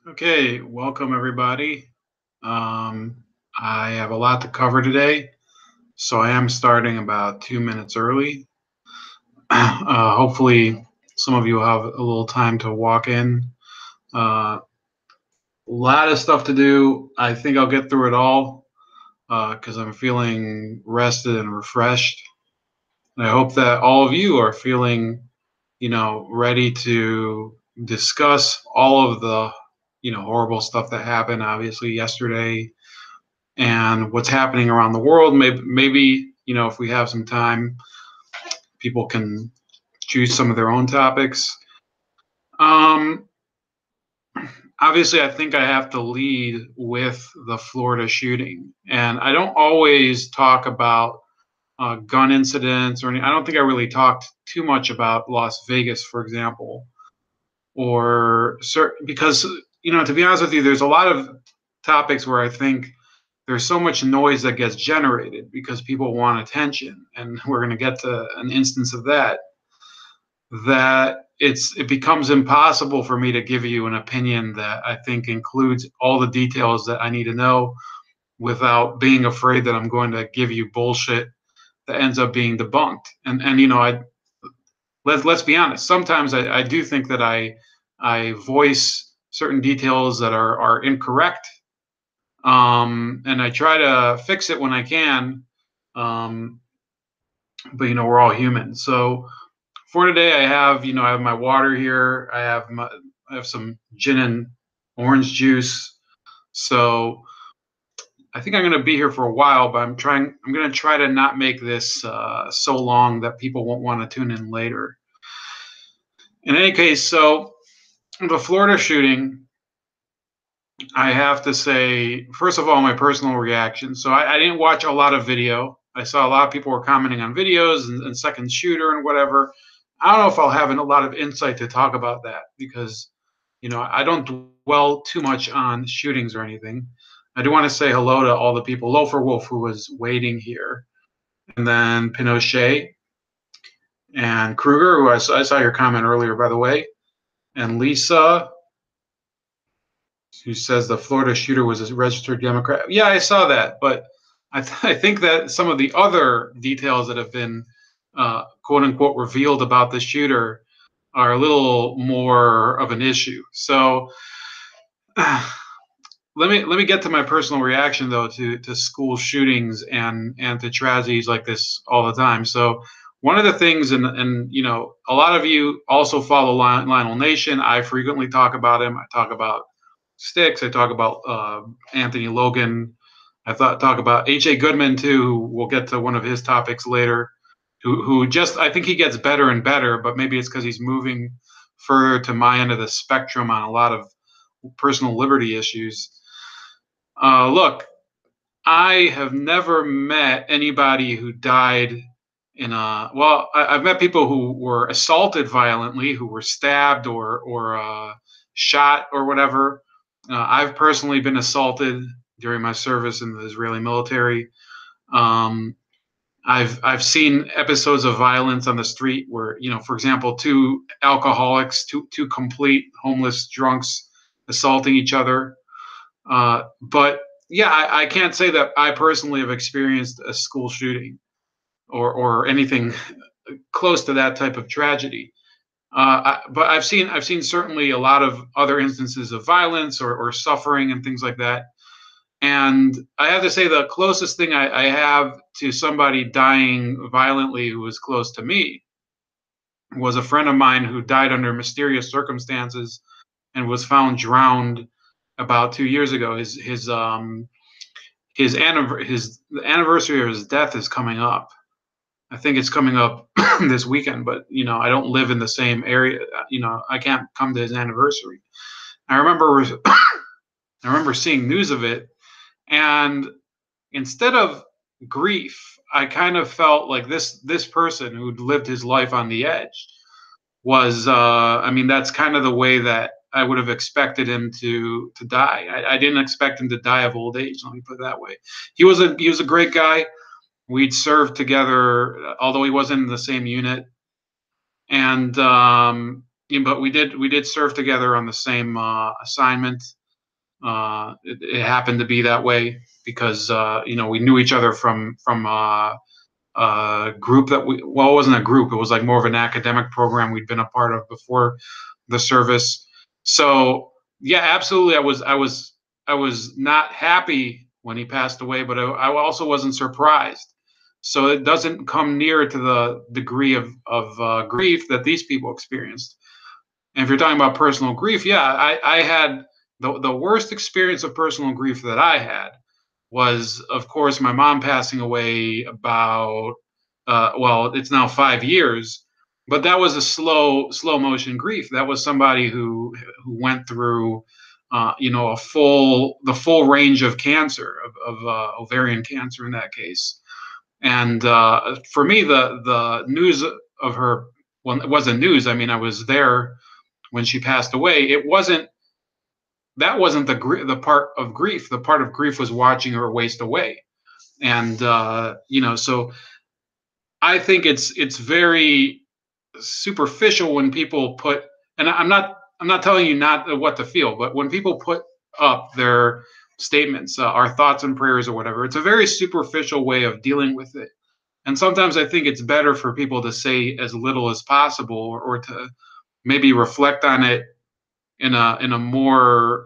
Okay, welcome everybody. Um, I have a lot to cover today, so I am starting about 2 minutes early. Hopefully, some of you will have a little time to walk in. A lot of stuff to do. I think I'll get through it all because I'm feeling rested and refreshed. And I hope that all of you are feeling, ready to discuss all of the, horrible stuff that happened, obviously, yesterday and what's happening around the world. Maybe if we have some time, people can choose some of their own topics. Um, Obviously, I think I have to lead with the Florida shooting, and I don't always talk about gun incidents or any. I don't think I really talked too much about Las Vegas, for example, or because to be honest with you, there's a lot of topics where I think there's so much noise that gets generated because people want attention, and we're going to get to an instance of that it becomes impossible for me to give you an opinion that I think includes all the details that I need to know without being afraid that I'm going to give you bullshit that ends up being debunked. And I let's be honest, sometimes I do think that I voice certain details that are incorrect, and I try to fix it when I can. Um, but we're all human. So for today, I have my water here. I have some gin and orange juice. So I think I'm going to be here for a while, but I'm going to try to not make this so long that people won't want to tune in later. In any case, so the Florida shooting, I have to say, first of all, my personal reaction. So I didn't watch a lot of video. I saw a lot of people were commenting on videos and second shooter and whatever. I don't know if I'll have a lot of insight to talk about that because, I don't dwell too much on shootings or anything. I do want to say hello to all the people, Loafer Wolf, who was waiting here, and then Pinochet and Kruger, who I saw your comment earlier, by the way, and Lisa, who says the Florida shooter was a registered Democrat. Yeah, I saw that, but I think that some of the other details that have been quote unquote revealed about the shooter are a little more of an issue. So let me get to my personal reaction though to school shootings and to tragedies like this all the time. So one of the things, and a lot of you also follow Lionel Nation. I frequently talk about him. I talk about Sticks. I talk about Anthony Logan. Talk about H.A. Goodman too, who we'll get to one of his topics later. Who just, I think he gets better and better, but maybe it's because he's moving further to my end of the spectrum on a lot of personal liberty issues. Look, I have never met anybody who died in a, well, I've met people who were assaulted violently, who were stabbed or shot or whatever. I've personally been assaulted during my service in the Israeli military. Um, I've seen episodes of violence on the street where, for example, two alcoholics, two complete homeless drunks assaulting each other. But yeah, I can't say that I personally have experienced a school shooting or anything close to that type of tragedy. But I've seen certainly a lot of other instances of violence or suffering and things like that. And I have to say the closest thing I have to somebody dying violently who was close to me was a friend of mine who died under mysterious circumstances and was found drowned about 2 years ago. The anniversary of his death is coming up. I think it's coming up this weekend, but I don't live in the same area. I can't come to his anniversary. I remember I remember seeing news of it, and instead of grief, I kind of felt like this person who'd lived his life on the edge was I mean, that's kind of the way that I would have expected him to die. I didn't expect him to die of old age, let me put it that way. He was a great guy. We'd served together, although he wasn't in the same unit. And but we did serve together on the same assignment. It happened to be that way because we knew each other from a group that well, it wasn't a group, it was like more of an academic program we'd been a part of before the service. So yeah, absolutely, I was not happy when he passed away, but I also wasn't surprised. So it doesn't come near to the degree of grief that these people experienced. And if you're talking about personal grief, yeah, I had the worst experience of personal grief that I had was, of course, my mom passing away about, well, it's now 5 years, but that was a slow motion grief. That was somebody who went through, the full range of cancer, of ovarian cancer in that case. And for me, the news of her, well, it wasn't news. I mean, I was there when she passed away. That wasn't the part of grief. The part of grief was watching her waste away. And so I think it's very superficial when people put, and I'm not telling you not what to feel, but when people put up their statements, our thoughts and prayers or whatever, it's a very superficial way of dealing with it. And sometimes I think it's better for people to say as little as possible, or to maybe reflect on it in a more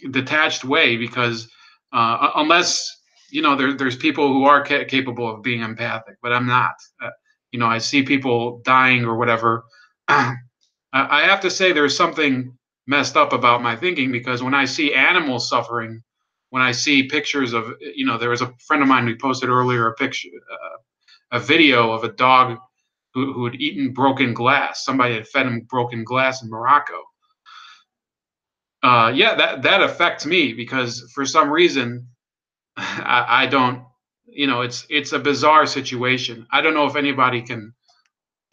detached way, because unless there's people who are capable of being empathic, but I'm not. I see people dying or whatever. I have to say there's something messed up about my thinking, because when I see animals suffering, when I see pictures of, there was a friend of mine who posted earlier a picture, a video of a dog who had eaten broken glass. Somebody had fed him broken glass in Morocco. Yeah, that affects me, because for some reason I don't. It's a bizarre situation. I don't know if anybody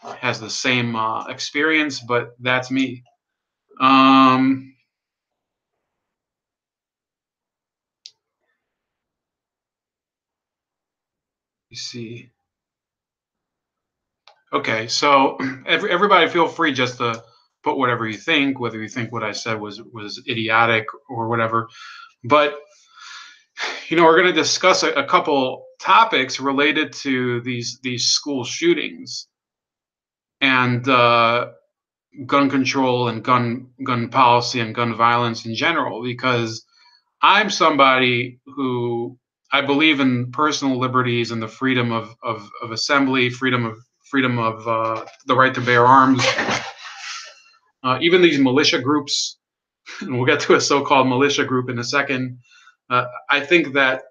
has the same experience, but that's me. Um, you see. Okay, so everybody feel free just to put whatever you think, whether you think what I said was idiotic or whatever. But we're going to discuss a couple topics related to these school shootings and gun control and gun policy and gun violence in general, because I'm somebody who I believe in personal liberties and the freedom of assembly, freedom of the right to bear arms. Even these militia groups, and we'll get to a so-called militia group in a second. I think that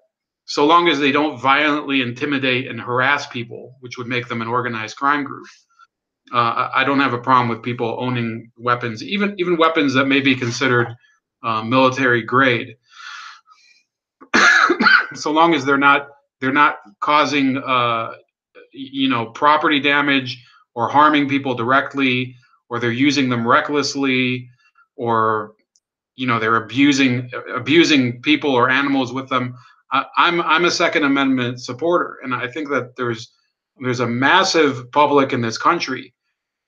so long as they don't violently intimidate and harass people, which would make them an organized crime group, I don't have a problem with people owning weapons, even weapons that may be considered military grade, so long as they're not causing property damage or harming people directly, or they're using them recklessly, or they're abusing people or animals with them. I'm a Second Amendment supporter, and I think that there's a massive public in this country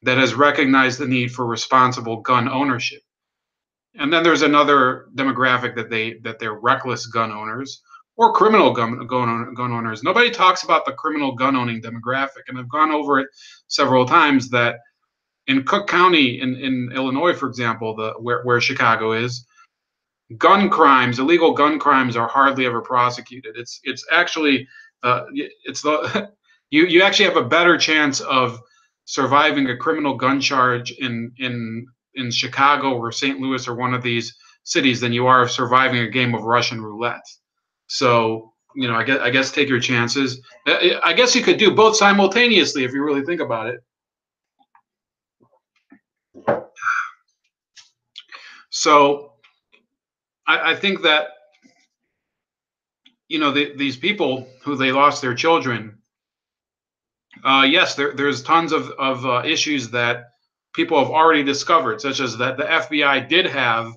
that has recognized the need for responsible gun ownership. And then there's another demographic that they're reckless gun owners or criminal gun owners. Nobody talks about the criminal gun owning demographic, and I've gone over it several times that in Cook County in Illinois, for example, where Chicago is, illegal gun crimes are hardly ever prosecuted. It's actually it's the you actually have a better chance of surviving a criminal gun charge in Chicago or St. Louis or one of these cities than you are of surviving a game of Russian roulette. So I guess take your chances. I guess you could do both simultaneously if you really think about it. So I think that these people who they lost their children. Yes, there's tons of issues that people have already discovered, such as that the FBI did have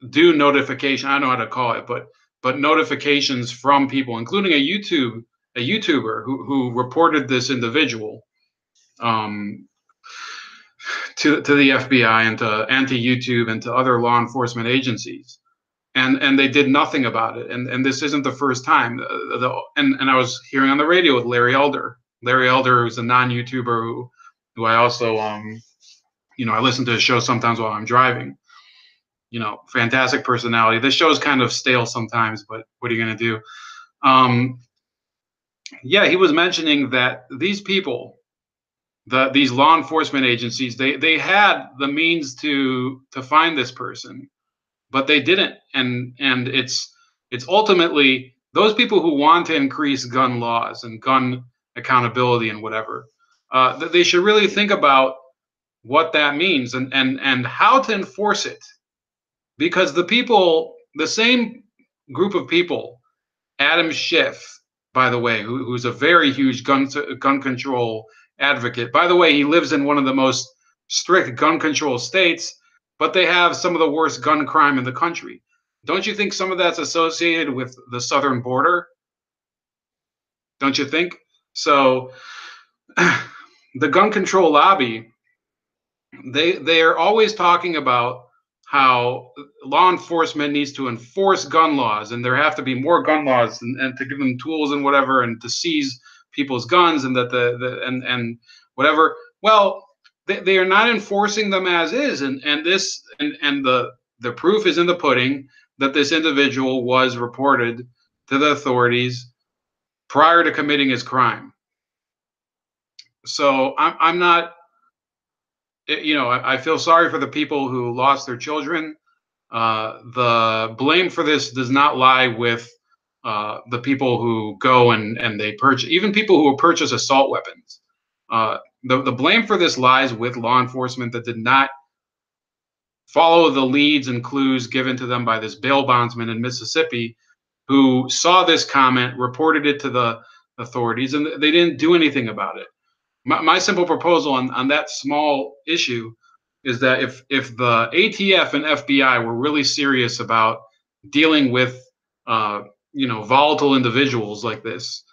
due notification. I don't know how to call it, but notifications from people, including a YouTuber who reported this individual um, to the FBI and to YouTube and to other law enforcement agencies, and they did nothing about it. And this isn't the first time. And I was hearing on the radio with Larry Elder. Larry Elder, who's a non-YouTuber who I also I listen to his show sometimes while I'm driving. Fantastic personality. This show is kind of stale sometimes, but what are you going to do? Yeah, he was mentioning that these people, these law enforcement agencies, they had the means to find this person, but they didn't. And it's ultimately those people who want to increase gun laws and gun accountability and whatever, that they should really think about what that means and how to enforce it, because the same group of people, Adam Schiff, by the way, who's a very huge gun control advocate. By the way, he lives in one of the most strict gun control states, but they have some of the worst gun crime in the country. Don't you think some of that's associated with the southern border? Don't you think? So the gun control lobby, they are always talking about how law enforcement needs to enforce gun laws, and there have to be more gun laws, and to give them tools and whatever, and to seize people's guns, and that and whatever. Well, they are not enforcing them as is, and the proof is in the pudding that this individual was reported to the authorities prior to committing his crime. So I'm not, I feel sorry for the people who lost their children. The blame for this does not lie with the people who go and they purchase, even people who purchase assault weapons. The blame for this lies with law enforcement that did not follow the leads and clues given to them by this bail bondsman in Mississippi, who saw this comment, reported it to the authorities, and they didn't do anything about it. My simple proposal on that small issue is that if the ATF and FBI were really serious about dealing with volatile individuals like this,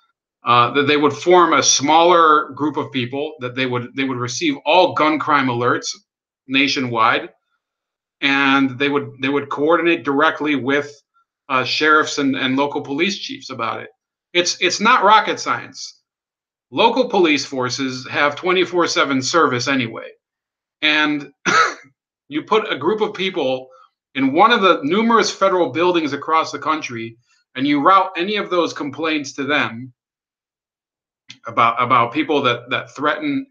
that they would form a smaller group of people, that they would receive all gun crime alerts nationwide, and they would coordinate directly with sheriffs and local police chiefs about it. It's not rocket science. Local police forces have 24/7 service anyway. And you put a group of people in one of the numerous federal buildings across the country, and you route any of those complaints to them about people that threaten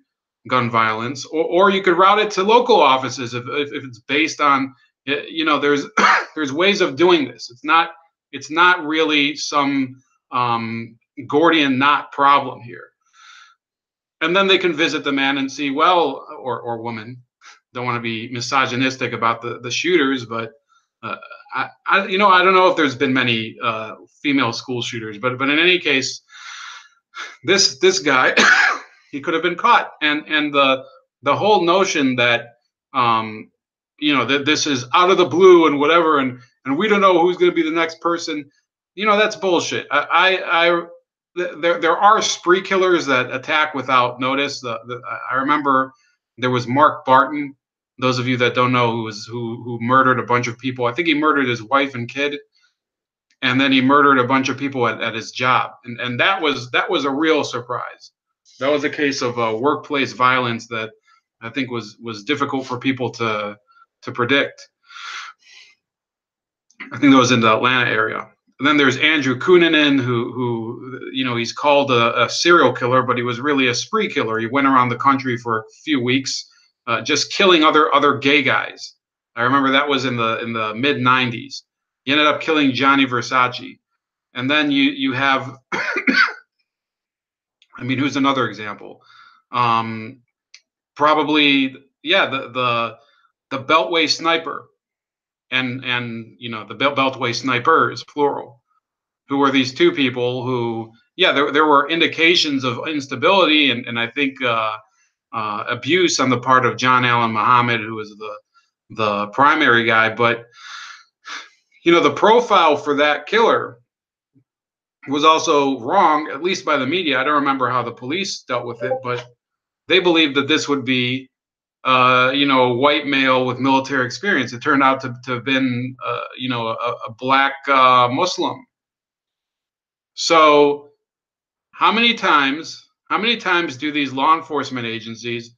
gun violence, or you could route it to local offices if it's based on, there's there's ways of doing this. It's not really some Gordian knot problem here. And then they can visit the man and see, well, or woman. Don't want to be misogynistic about the shooters, but I don't know if there's been many female school shooters, but in any case, this guy, he could have been caught, and the whole notion that that this is out of the blue and whatever, and we don't know who's going to be the next person, that's bullshit. There are spree killers that attack without notice. I remember there was Mark Barton. Those of you that don't know, who murdered a bunch of people. I think he murdered his wife and kid, and then he murdered a bunch of people at his job. And that was a real surprise. That was a case of workplace violence that I think was difficult for people to predict. I think that was in the Atlanta area. And then there's Andrew Cunanan, who he's called a serial killer, but he was really a spree killer. He went around the country for a few weeks, just killing other gay guys. I remember that was in the mid 90s. He ended up killing Johnny Versace. And then you have, who's another example? Probably, the Beltway sniper. And the Beltway snipers, plural, who were these two people who, there were indications of instability and I think abuse on the part of John Allen Muhammad, who was the primary guy. But the profile for that killer was also wrong, at least by the media. I don't remember how the police dealt with it, but they believed that this would be, a white male with military experience. It turned out to have been, a black Muslim. So how many times do these law enforcement agencies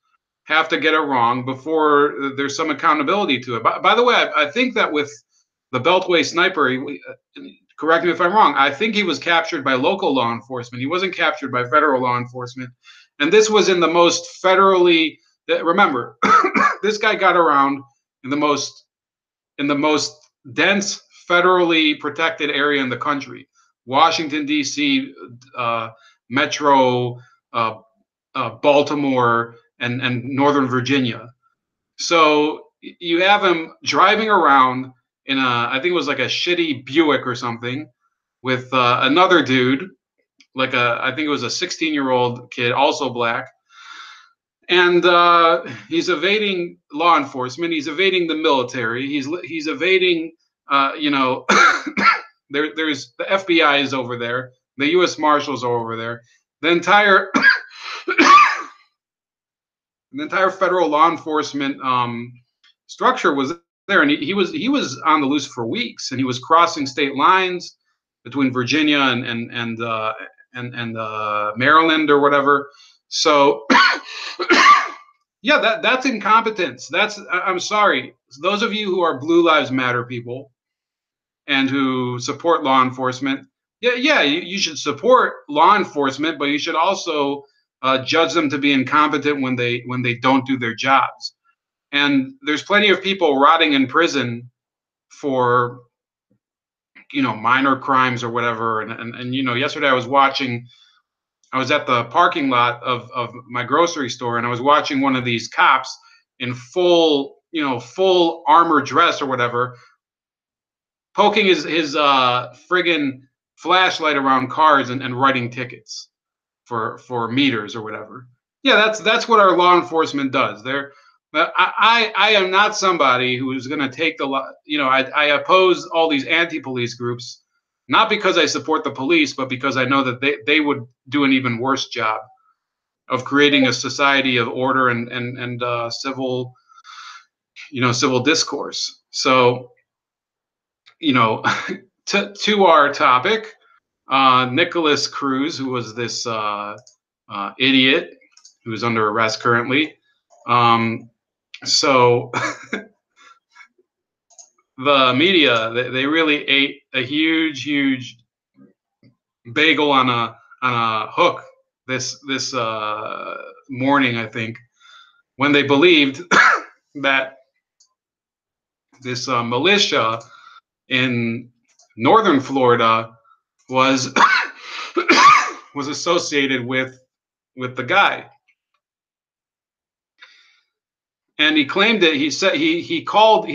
have to get it wrong before there's some accountability to it? By the way, I think that with the Beltway sniper, correct me if I'm wrong, I think he was captured by local law enforcement. He wasn't captured by federal law enforcement. And this was in the most federally, remember, this guy got around in the most dense federally protected area in the country, Washington D.C., Metro, uh, Baltimore, and Northern Virginia. So you have him driving around in I think it was like a shitty Buick or something, with another dude, I think it was a 16-year-old kid, also black, and he's evading law enforcement. He's evading the military. He's evading, there's the FBI is over there. The U.S. Marshals are over there. The entire the entire federal law enforcement structure was there, and he was on the loose for weeks, and he was crossing state lines between Virginia and Maryland or whatever. So yeah, that's incompetence. I'm sorry, those of you who are Blue Lives Matter people and who support law enforcement. Yeah, you should support law enforcement, but you should also judge them to be incompetent when they don't do their jobs. And there's plenty of people rotting in prison for minor crimes or whatever. And yesterday I was at the parking lot of my grocery store, and I was watching one of these cops in full armor dress or whatever, poking his friggin' flashlight around cars and writing tickets for meters or whatever. Yeah, that's what our law enforcement does. I am not somebody who is going to take the law. I oppose all these anti-police groups, not because I support the police, but because I know that they would do an even worse job of creating a society of order and civil discourse. So, to our topic, Nicholas Cruz, who was this idiot who is under arrest currently. So the media, they really ate a huge bagel on a hook this morning, I think, when they believed that this militia in northern Florida was was associated with the guy. And he claimed that he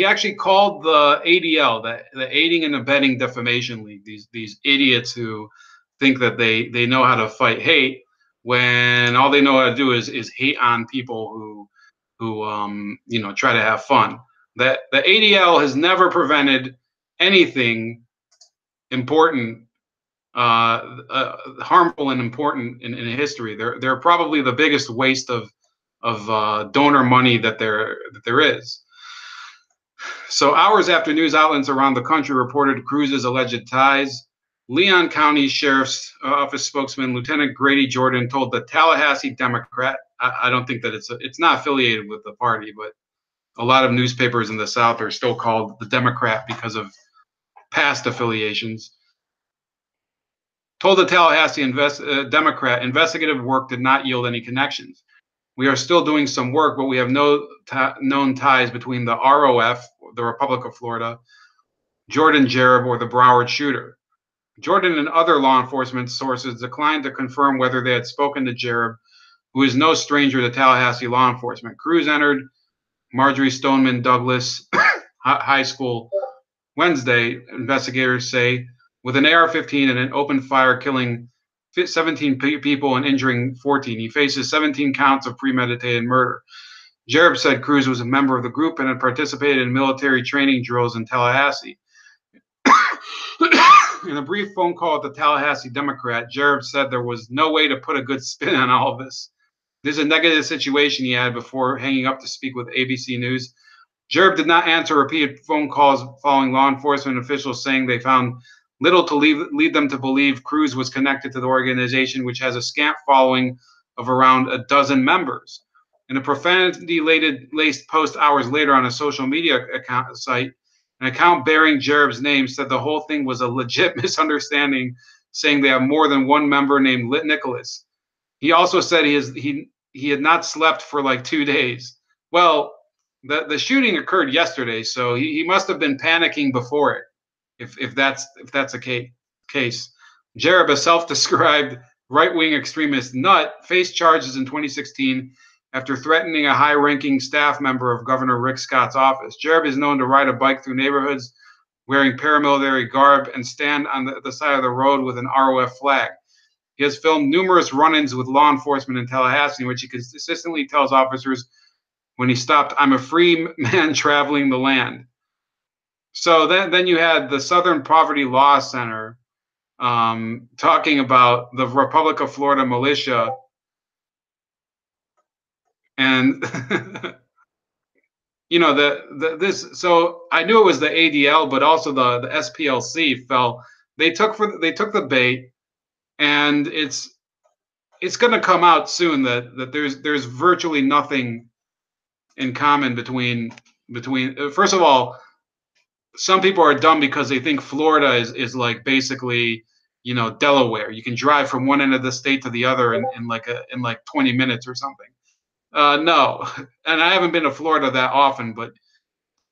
actually called the ADL, the Aiding and Abetting Defamation League, these idiots who think that they know how to fight hate, when all they know how to do is hate on people who try to have fun. That the ADL has never prevented anything important, harmful and important in history. They're probably the biggest waste of donor money that there is. So hours after news outlets around the country reported Cruz's alleged ties, Leon County Sheriff's Office spokesman Lieutenant Grady Jordan told the Tallahassee Democrat, I don't think that it's not affiliated with the party, but a lot of newspapers in the South are still called the Democrat because of past affiliations, told the Tallahassee Democrat investigative work did not yield any connections. We are still doing some work, but we have no known ties between the ROF, the Republic of Florida, Jordan Jareb, or the Broward shooter. Jordan and other law enforcement sources declined to confirm whether they had spoken to Jareb, who is no stranger to Tallahassee law enforcement. Cruz entered Marjorie Stoneman Douglas High School Wednesday, investigators say, with an AR-15 and an open fire, killing 17 people and injuring 14. He faces 17 counts of premeditated murder. Jareb said Cruz was a member of the group and had participated in military training drills in Tallahassee. In a brief phone call at the Tallahassee Democrat, Jareb said there was no way to put a good spin on all of this. This is a negative situation, he had before hanging up to speak with ABC News. Jerb did not answer repeated phone calls following law enforcement officials saying they found little to lead them to believe Cruz was connected to the organization, which has a scant following of around a dozen members. In a profanity-laced post hours later on a social media site, an account bearing Jerb's name said the whole thing was a legit misunderstanding, saying they have more than one member named Nicholas. He also said he had not slept for like 2 days. Well, the shooting occurred yesterday, so he must have been panicking before it, if that's a case. Jerb, a self-described right-wing extremist nut, faced charges in 2016 after threatening a high-ranking staff member of Governor Rick Scott's office. Jerb is known to ride a bike through neighborhoods wearing paramilitary garb and stand on the side of the road with an ROF flag. He has filmed numerous run-ins with law enforcement in Tallahassee, in which he consistently tells officers when he stopped, "I'm a free man traveling the land." So then you had the Southern Poverty Law Center talking about the Republic of Florida militia, and you know this. So I knew it was the ADL, but also the SPLC fell. They took the bait, and it's going to come out soon that there's virtually nothing in common between. First of all, some people are dumb because they think Florida is like basically, Delaware. You can drive from one end of the state to the other in like 20 minutes or something. No, and I haven't been to Florida that often, but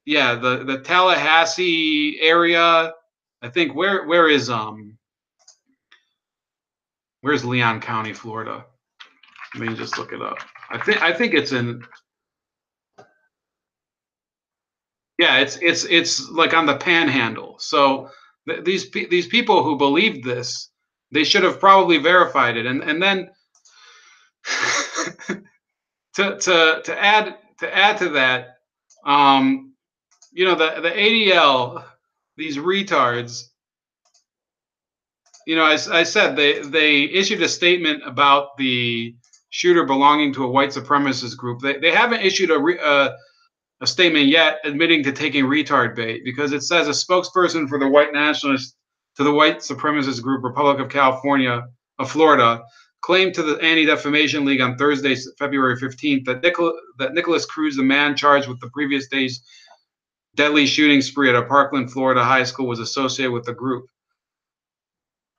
yeah, the Tallahassee area. I think where's Leon County, Florida? Let me just look it up. I think it's in. Yeah, it's like on the Panhandle. So these people who believed this, they should have probably verified it, and then to add to that, the ADL, these retards. As I said, they issued a statement about the shooter belonging to a white supremacist group. They haven't issued a statement yet admitting to taking retard bait, because it says a spokesperson for the white nationalist to the white supremacist group Republic of California of Florida claimed to the Anti-Defamation League on Thursday, February 15th, that Nicholas Cruz, the man charged with the previous day's deadly shooting spree at a Parkland, Florida high school, was associated with the group.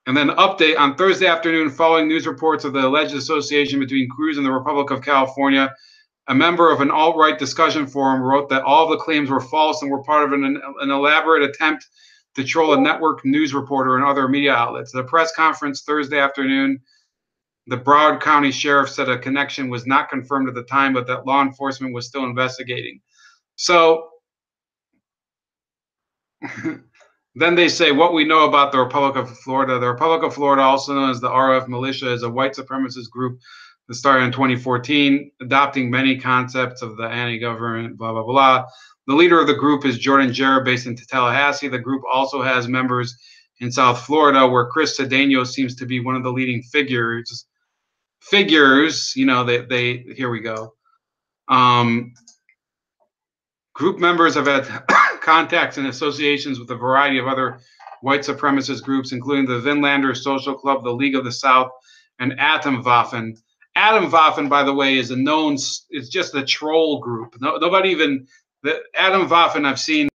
And then update on Thursday afternoon, following news reports of the alleged association between Cruz and the Republic of California, a member of an alt-right discussion forum wrote that all of the claims were false and were part of an elaborate attempt to troll a network news reporter and other media outlets. At a press conference Thursday afternoon, the Broward County Sheriff said a connection was not confirmed at the time, but that law enforcement was still investigating. So then they say what we know about the Republic of Florida. The Republic of Florida, also known as the ROF militia, is a white supremacist group that started in 2014, adopting many concepts of the anti-government, blah, blah, blah. The leader of the group is Jordan Jerb, based in Tallahassee. The group also has members in South Florida, where Chris Cedeno seems to be one of the leading figures. They here we go. Group members have had contacts and associations with a variety of other white supremacist groups, including the Vinlander Social Club, the League of the South, and Atomwaffen. Atomwaffen, by the way, is just a troll group. Nobody even, the Atomwaffen I've seen